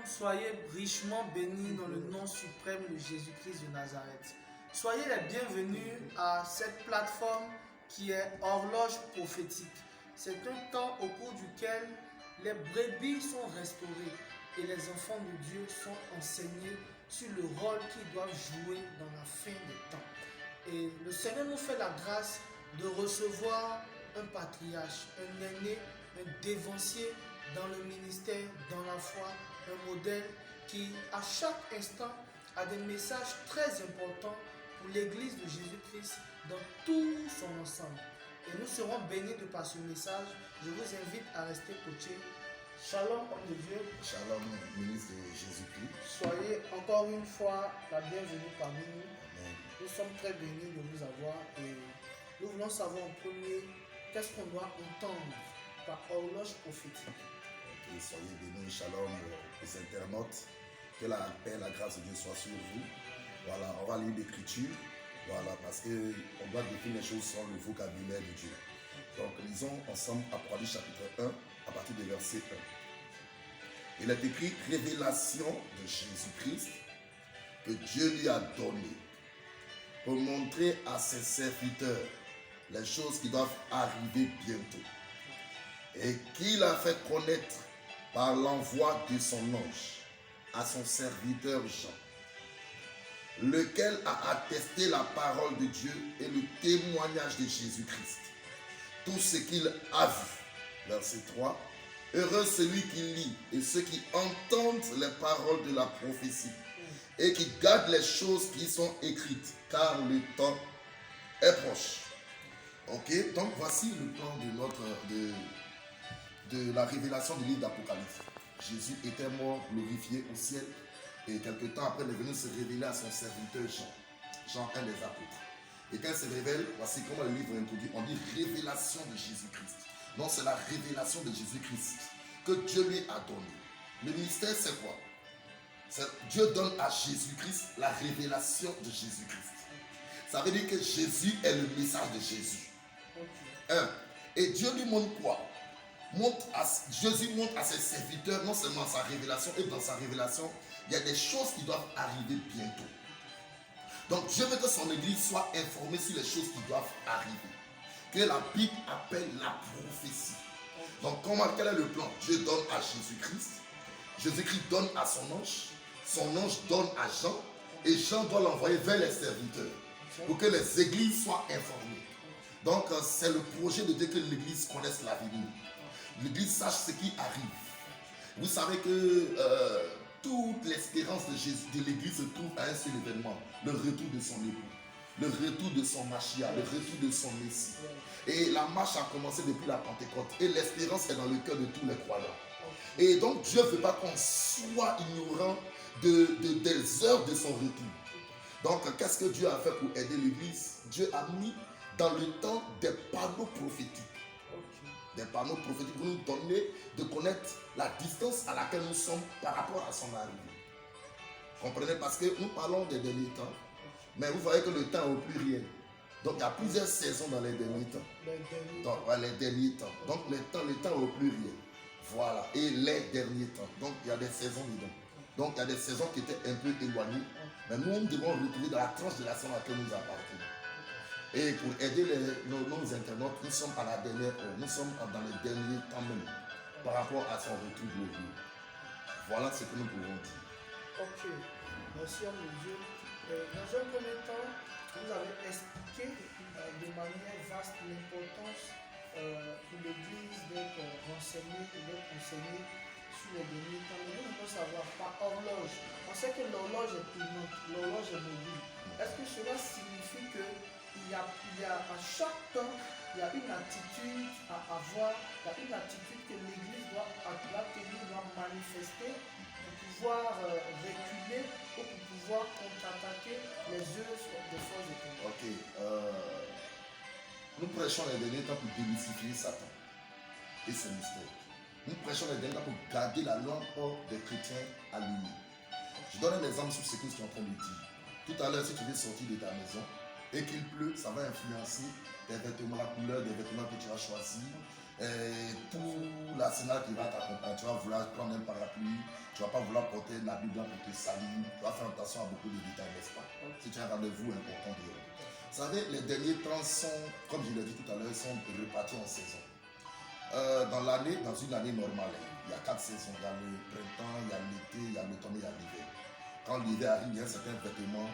soyez richement bénis dans le nom suprême de Jésus-Christ de Nazareth. Soyez les bienvenus à cette plateforme qui est Horloge prophétique. C'est un temps au cours duquel les brebis sont restaurées et les enfants de Dieu sont enseignés sur le rôle qu'ils doivent jouer dans la fin des temps. Et le Seigneur nous fait la grâce de recevoir un patriarche, un aîné, un dévancier dans le ministère, dans la foi, un modèle qui à chaque instant a des messages très importants pour l'Église de Jésus-Christ dans tout son ensemble. Et nous serons bénis de par ce message. Je vous invite à rester coachés. Shalom, homme de Dieu. Shalom, ministre de Jésus-Christ. Soyez encore une fois la bienvenue parmi nous. Amen. Nous sommes très bénis de vous avoir et nous voulons savoir en premier qu'est-ce qu'on doit entendre par horloge prophétique. Ok, soyez bénis, shalom aux internautes. Que la paix et la grâce de Dieu soient sur vous. Voilà, on va lire l'Écriture. Voilà, parce qu'on doit définir les choses sans le vocabulaire de Dieu. Donc, lisons ensemble Apocalypse chapitre 1, à partir du verset 1. Il est écrit révélation de Jésus-Christ que Dieu lui a donné pour montrer à ses serviteurs les choses qui doivent arriver bientôt et qu'il a fait connaître par l'envoi de son ange à son serviteur Jean, lequel a attesté la parole de Dieu et le témoignage de Jésus-Christ, tout ce qu'il a vu. Verset 3. Heureux celui qui lit et ceux qui entendent les paroles de la prophétie et qui gardent les choses qui sont écrites, car le temps est proche. Ok, donc voici le plan de la révélation du livre d'Apocalypse. Jésus était mort, glorifié au ciel, et quelque temps après, il est venu se révéler à son serviteur Jean, Jean, un des apôtres. Et quand il se révèle, voici comment le livre est introduit. On dit révélation de Jésus-Christ. Non, c'est la révélation de Jésus-Christ que Dieu lui a donné. Le mystère, c'est quoi? Dieu donne à Jésus-Christ la révélation de Jésus-Christ. Ça veut dire que Jésus est le message de Jésus. Et Dieu lui montre quoi? Jésus montre à ses serviteurs non seulement sa révélation, et dans sa révélation, il y a des choses qui doivent arriver bientôt. Donc Dieu veut que son église soit informée sur les choses qui doivent arriver, que la Bible appelle la prophétie. Donc quel est le plan? Dieu donne à Jésus-Christ, Jésus-Christ donne à son ange donne à Jean, et Jean doit l'envoyer vers les serviteurs pour que les églises soient informées. Donc c'est le projet de Dieu que l'église connaisse l'avenir. L'église sache ce qui arrive. Vous savez que toute l'espérance de l'église se trouve à un seul événement, le retour de son époux, le retour de son Machia, le retour de son Messie. Et la marche a commencé depuis la Pentecôte et l'espérance est dans le cœur de tous les croyants. Et donc Dieu ne veut pas qu'on soit ignorant des heures de son retour. Donc qu'est-ce que Dieu a fait pour aider l'église? Dieu a mis dans le temps des panneaux prophétiques. Des panneaux prophétiques pour nous donner de connaître la distance à laquelle nous sommes par rapport à son arrivée. Comprenez? Parce que nous parlons des derniers temps, mais vous voyez que le temps est au pluriel. Donc il y a plusieurs saisons dans les derniers temps. Donc les derniers temps. Donc le temps est au pluriel. Voilà. Et les derniers temps. Donc il y a des saisons dedans. Donc il y a des saisons qui étaient un peu éloignées. Mais nous devons retrouver dans la tranche de la saison à laquelle nous appartenons. Et pour aider nos internautes, nous sommes à la dernière heure. Nous sommes dans les derniers temps même par rapport à son retour glorieux. Voilà ce que nous pouvons dire. Ok, merci homme de Dieu. Dans un premier temps, vous avez expliqué de manière vaste l'importance pour l'Église d'être renseignée et d'être enseignée sur les derniers temps. Mais nous devons savoir par horloge. On sait que l'horloge est tournante, l'horloge est mobile. Est-ce que cela signifie que il y a à chaque temps, il y a une attitude à avoir, il y a une attitude que l'Église doit tenir, doit manifester pour pouvoir reculer ou pour pouvoir contre-attaquer les œuvres des forces de ténèbres. Ok. Nous prêchons les derniers temps pour démystifier Satan et ses mystères. Nous prêchons les derniers temps pour garder la lampe des chrétiens allumée. Je donne un exemple sur ce que je suis en train de dire. Tout à l'heure, si tu veux sortir de ta maison, et qu'il pleut, ça va influencer tes vêtements, la couleur des vêtements que tu as choisis, Tout l'arsenal qui va t'accompagner, tu vas vouloir prendre un parapluie, tu ne vas pas vouloir porter la Bible pour te salir, tu vas faire attention à beaucoup de détails, n'est-ce pas? Si tu as un rendez-vous important dehors. Vous savez, les derniers temps sont, comme je l'ai dit tout à l'heure, sont répartis en saisons. Dans l'année, dans une année normale, il y a 4 saisons. Il y a le printemps, il y a l'été, il y a l'automne, il y a l'hiver. Quand l'hiver arrive, il y a certains vêtements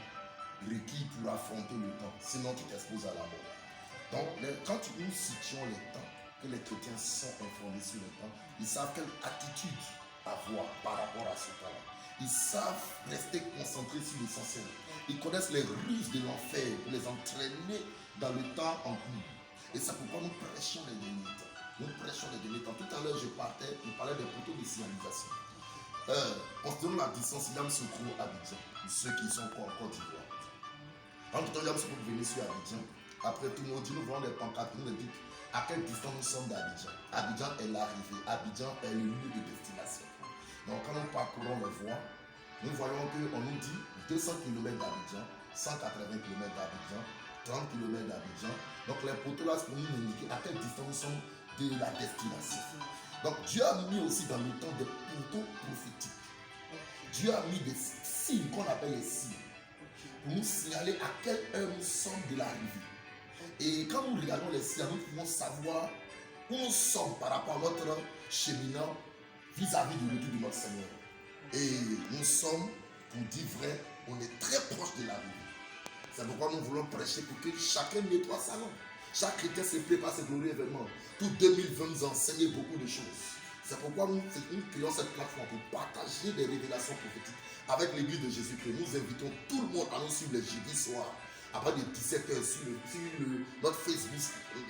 requis pour affronter le temps. Sinon, tu t'exposes à la mort. Donc, quand nous situons les temps, que les chrétiens sont informés sur le temps, ils savent quelle attitude avoir par rapport à ce temps-là. Ils savent rester concentrés sur l'essentiel. Ils connaissent les ruses de l'enfer pour les entraîner dans le temps en cours. Et c'est pourquoi nous prêchons les derniers temps. Nous prêchons les derniers temps. Tout à l'heure, je parlais des poteaux de signalisation. Considérons la distance Yamoussoukro Abidjan, pour ceux qui sont en Côte d'Ivoire. Quand nous Yamoussoukro venir sur Abidjan, après tout, nous voyons des pancartes, nous nous disons à quelle distance nous sommes d'Abidjan. Abidjan est l'arrivée, Abidjan est le lieu de destination. Donc quand nous parcourons les voies, nous voyons qu'on nous dit 200 km d'Abidjan, 180 km d'Abidjan, 30 km d'Abidjan. Donc les poteaux là, c'est pour nous indiquer à quelle distance nous sommes de la destination. Donc Dieu a mis aussi dans le temps des poteaux prophétiques. Dieu a mis des signes qu'on appelle les signes pour nous signaler à quelle heure nous sommes de l'arrivée. Et quand nous regardons les signes, nous pouvons savoir où nous sommes par rapport à notre cheminant vis-à-vis du retour de notre Seigneur. Et nous sommes, pour dire vrai, on est très proche de l'arrivée. C'est pourquoi nous voulons prêcher pour que chacun nettoie sa langue. Chaque chrétien se prépare à ce glorieux événement. Tout 2020 nous enseigne beaucoup de choses. C'est pourquoi nous créons cette plateforme pour partager des révélations prophétiques avec l'église de Jésus-Christ. Nous invitons tout le monde à nous suivre les jeudis soirs. Après de 17h sur notre Facebook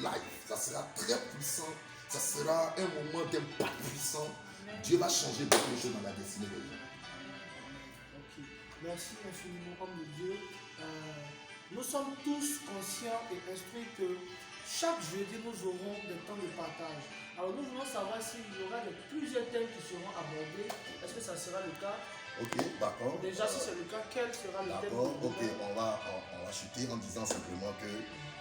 live. Ça sera très puissant. Ça sera un moment d'impact puissant. Dieu va changer beaucoup de choses dans la destinée de Dieu. Okay. Merci infiniment, homme de Dieu. Nous sommes tous conscients et instruits que chaque jeudi, nous aurons des temps de partage. Alors nous voulons savoir s'il y aura plusieurs thèmes qui seront abordés. Est-ce que ça sera le cas? Ok, d'accord. Déjà, si c'est le cas, quel sera le thème? D'accord, ok, on va chuter en disant simplement que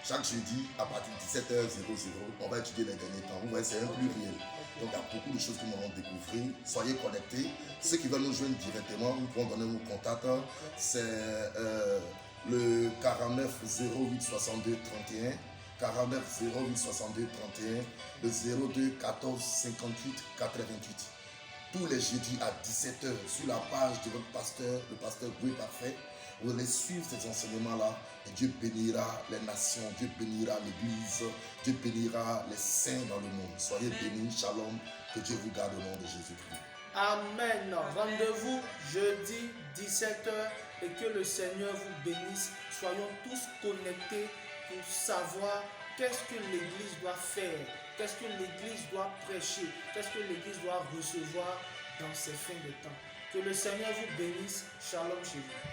chaque jeudi, à partir de 17h00, on va étudier les derniers temps. Vous voyez, c'est un pluriel. Donc, il y a beaucoup de choses que nous allons découvrir. Soyez connectés. Ceux qui veulent nous joindre directement, nous pouvons donner nos contacts. C'est le 49 08 62 31, 49 08 62 31, le 02 14 58 88. Tous les jeudis à 17h sur la page de votre pasteur, le pasteur Goué Parfait. Vous allez suivre ces enseignements-là et Dieu bénira les nations, Dieu bénira l'église, Dieu bénira les saints dans le monde. Soyez bénis, shalom, que Dieu vous garde au nom de Jésus-Christ. Amen. Rendez-vous jeudi 17h et que le Seigneur vous bénisse. Soyons tous connectés pour savoir qu'est-ce que l'Église doit faire, qu'est-ce que l'Église doit prêcher, qu'est-ce que l'Église doit recevoir dans ces fins de temps. Que le Seigneur vous bénisse. Shalom chez vous.